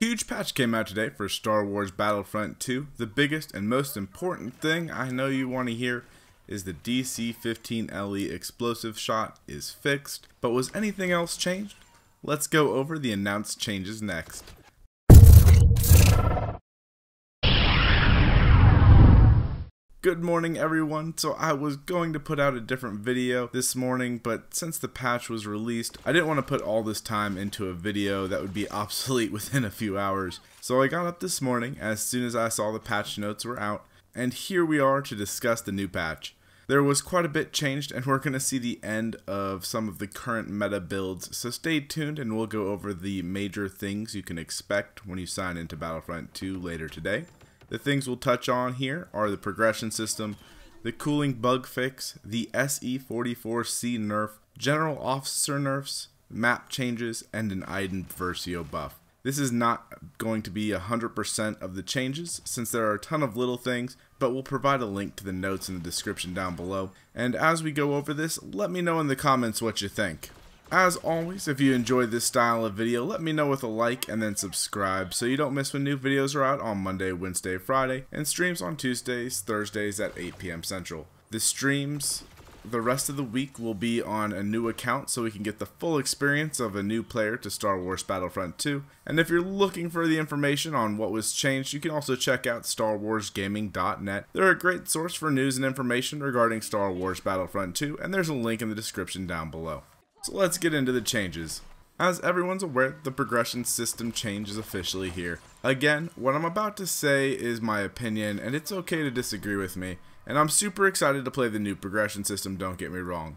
Huge patch came out today for Star Wars Battlefront 2. The biggest and most important thing I know you want to hear is the DC-15LE explosive shot is fixed. But was anything else changed? Let's go over the announced changes next. Good morning everyone. So I was going to put out a different video this morning, but since the patch was released, I didn't want to put all this time into a video that would be obsolete within a few hours. So I got up this morning as soon as I saw the patch notes were out, and here we are to discuss the new patch. There was quite a bit changed, and we're going to see the end of some of the current meta builds, so stay tuned and we'll go over the major things you can expect when you sign into Battlefront 2 later today. The things we'll touch on here are the progression system, the cooling bug fix, the SE-44c Nerf, general officer nerfs, map changes, and an Iden Buff. This is not going to be 100% of the changes since there are a ton of little things, but we'll provide a link to the notes in the description down below. And as we go over this, let me know in the comments what you think. As always, if you enjoyed this style of video, let me know with a like and then subscribe so you don't miss when new videos are out on Monday, Wednesday, Friday, and streams on Tuesdays, Thursdays at 8 p.m. Central. The streams the rest of the week will be on a new account so we can get the full experience of a new player to Star Wars Battlefront 2. And if you're looking for the information on what was changed, you can also check out StarWarsGaming.net. They're a great source for news and information regarding Star Wars Battlefront 2, and there's a link in the description down below. So let's get into the changes. As everyone's aware, the progression system change is officially here. Again, what I'm about to say is my opinion, and it's okay to disagree with me, and I'm super excited to play the new progression system, don't get me wrong.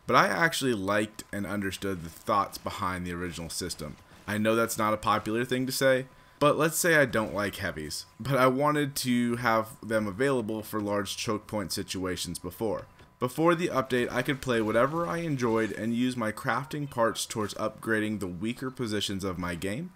But I actually liked and understood the thoughts behind the original system. I know that's not a popular thing to say, but let's say I don't like heavies, but I wanted to have them available for large choke point situations before. Before the update, I could play whatever I enjoyed and use my crafting parts towards upgrading the weaker positions of my game,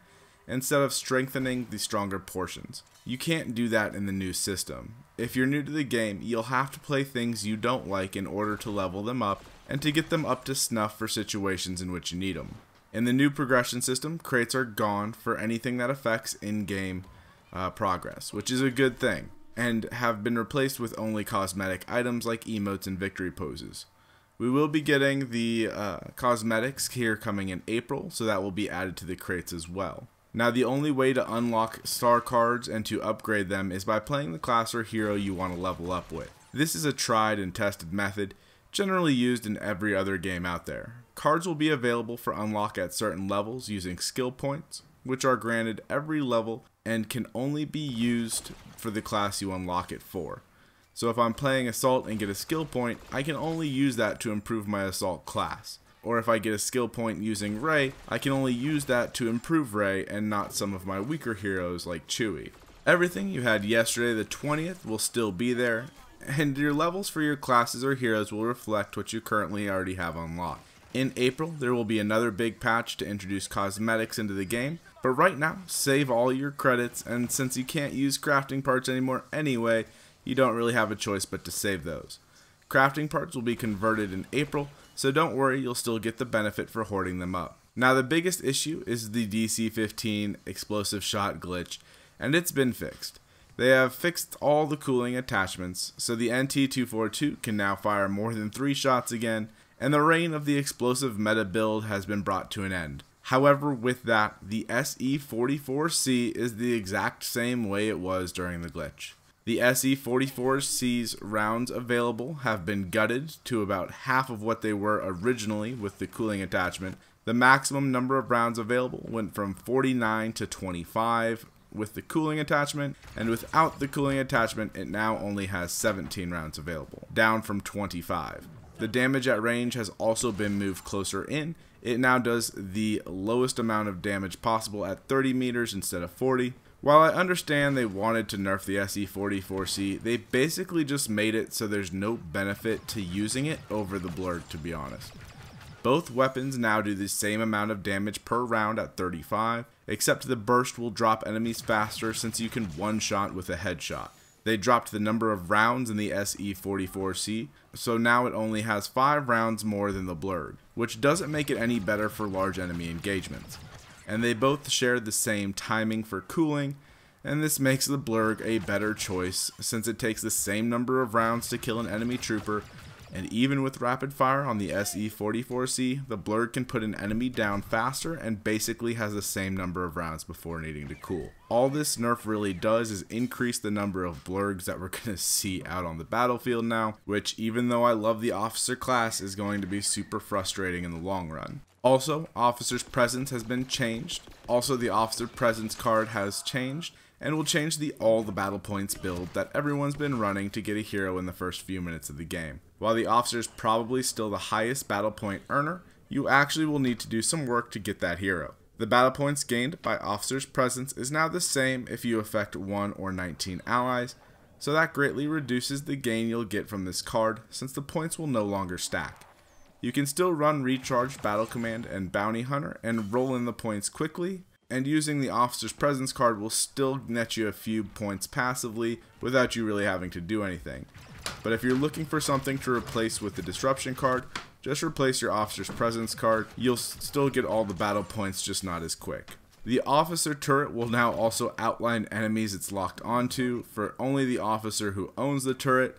instead of strengthening the stronger portions. You can't do that in the new system. If you're new to the game, you'll have to play things you don't like in order to level them up and to get them up to snuff for situations in which you need them. In the new progression system, crates are gone for anything that affects in-game progress, which is a good thing, and have been replaced with only cosmetic items like emotes and victory poses. We will be getting the cosmetics here coming in April, so that will be added to the crates as well. Now the only way to unlock star cards and to upgrade them is by playing the class or hero you want to level up with. This is a tried and tested method, generally used in every other game out there. Cards will be available for unlock at certain levels using skill points, which are granted every level and can only be used for the class you unlock it for. So if I'm playing Assault and get a skill point, I can only use that to improve my Assault class. Or if I get a skill point using Rey, I can only use that to improve Rey and not some of my weaker heroes like Chewie. Everything you had yesterday the 20th will still be there, and your levels for your classes or heroes will reflect what you currently already have unlocked. In April, there will be another big patch to introduce cosmetics into the game, but right now, save all your credits, and since you can't use crafting parts anymore anyway, you don't really have a choice but to save those. Crafting parts will be converted in April, so don't worry, you'll still get the benefit for hoarding them up. Now the biggest issue is the DC-15 explosive shot glitch, and it's been fixed. They have fixed all the cooling attachments, so the NT-242 can now fire more than 3 shots again, and the reign of the explosive meta build has been brought to an end. However, with that, the SE-44c is the exact same way it was during the glitch. The SE-44c's rounds available have been gutted to about half of what they were originally with the cooling attachment. The maximum number of rounds available went from 49 to 25 with the cooling attachment, and without the cooling attachment it now only has 17 rounds available, down from 25. The damage at range has also been moved closer in. It now does the lowest amount of damage possible at 30 meters instead of 40. While I understand they wanted to nerf the SE-44c, they basically just made it so there's no benefit to using it over the blurred, to be honest. Both weapons now do the same amount of damage per round at 35, except the burst will drop enemies faster since you can one-shot with a headshot. They dropped the number of rounds in the SE-44c, so now it only has 5 rounds more than the blurred, which doesn't make it any better for large enemy engagements. and they both share the same timing for cooling, and this makes the Blurg a better choice since it takes the same number of rounds to kill an enemy trooper, and even with rapid fire on the SE-44c, the Blurg can put an enemy down faster and basically has the same number of rounds before needing to cool. All this nerf really does is increase the number of Blurgs that we're going to see out on the battlefield now, which even though I love the officer class is going to be super frustrating in the long run. Also, Officer's Presence has been changed. Also, the Officer Presence card has changed, and will change the all the battle points build that everyone's been running to get a hero in the first few minutes of the game. While the officer is probably still the highest battle point earner, you actually will need to do some work to get that hero. The battle points gained by Officer's Presence is now the same if you affect 1 or 19 allies, so that greatly reduces the gain you'll get from this card since the points will no longer stack. You can still run Recharged Battle Command and Bounty Hunter and roll in the points quickly, and using the Officer's Presence card will still net you a few points passively without you really having to do anything. But if you're looking for something to replace with the Disruption card, just replace your Officer's Presence card. You'll still get all the battle points, just not as quick. The Officer turret will now also outline enemies it's locked onto for only the officer who owns the turret,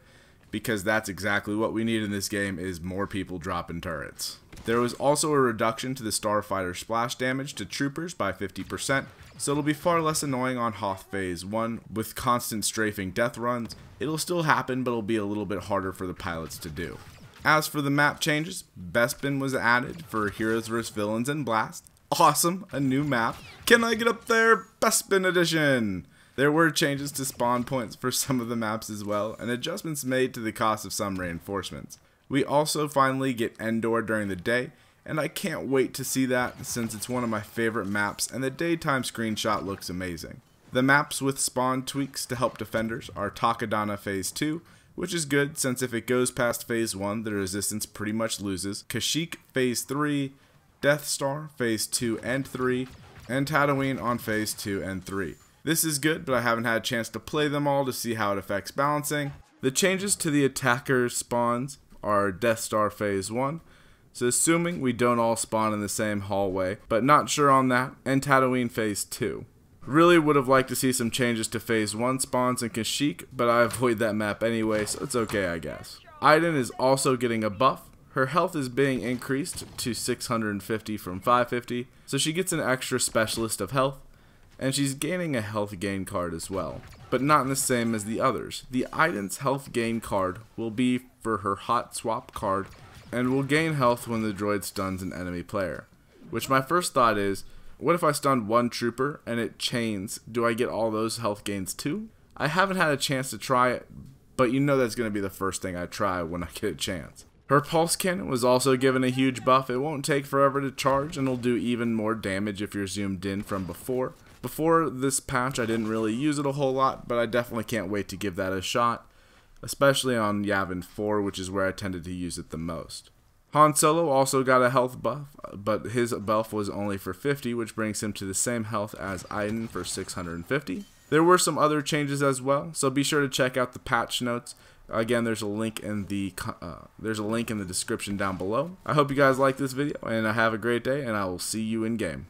because that's exactly what we need in this game, is more people dropping turrets. There was also a reduction to the Starfighter splash damage to troopers by 50%, so it'll be far less annoying on Hoth Phase 1 with constant strafing death runs. It'll still happen, but it'll be a little bit harder for the pilots to do. As for the map changes, Bespin was added for Heroes vs Villains and Blast. Awesome, a new map. Can I get up there? Bespin Edition! There were changes to spawn points for some of the maps as well, and adjustments made to the cost of some reinforcements. We also finally get Endor during the day, and I can't wait to see that since it's one of my favorite maps and the daytime screenshot looks amazing. The maps with spawn tweaks to help defenders are Takodana Phase 2, which is good since if it goes past Phase 1 the resistance pretty much loses, Kashyyyk Phase 3, Death Star Phase 2 and 3, and Tatooine on Phase 2 and 3. This is good, but I haven't had a chance to play them all to see how it affects balancing. The changes to the attackers' spawns are Death Star Phase 1, so assuming we don't all spawn in the same hallway, but not sure on that, and Tatooine Phase 2. Really would have liked to see some changes to Phase 1 spawns in Kashyyyk, but I avoid that map anyway, so it's okay I guess. Iden is also getting a buff. Her health is being increased to 650 from 550, so she gets an extra specialist of health, and she's gaining a health gain card as well, but not in the same as the others. The Iden's health gain card will be for her hot swap card, and will gain health when the droid stuns an enemy player. Which my first thought is, what if I stun one trooper and it chains? Do I get all those health gains too? I haven't had a chance to try it, but you know that's going to be the first thing I try when I get a chance. Her pulse cannon was also given a huge buff. It won't take forever to charge and will do even more damage if you're zoomed in from before. Before this patch I didn't really use it a whole lot, but I definitely can't wait to give that a shot, especially on Yavin 4, which is where I tended to use it the most. Han Solo also got a health buff, but his buff was only for 50, which brings him to the same health as Iden for 650. There were some other changes as well, so be sure to check out the patch notes. Again, there's a link in the description down below. I hope you guys like this video, and have a great day, and I will see you in game.